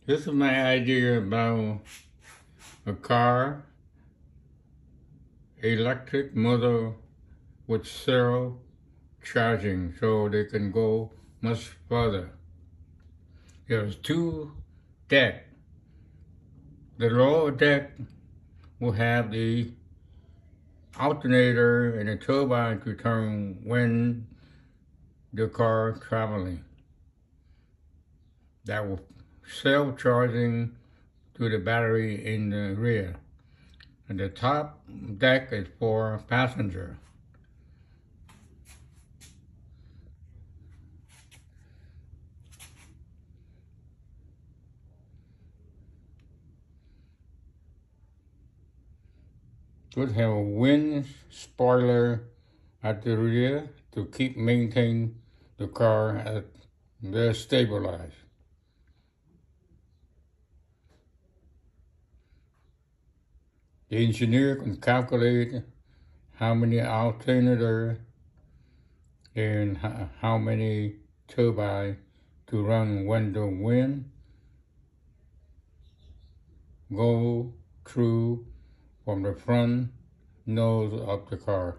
This is my idea about a car, electric motor with zero charging so they can go much further. There's two decks. The lower deck will have the alternator and a turbine to turn when the car traveling. That will self-charging to the battery in the rear. And the top deck is for passenger. Would have a wind spoiler at the rear to maintain the car at very stabilized. The engineer can calculate how many alternators and how many turbines to run when the wind go through from the front nose of the car.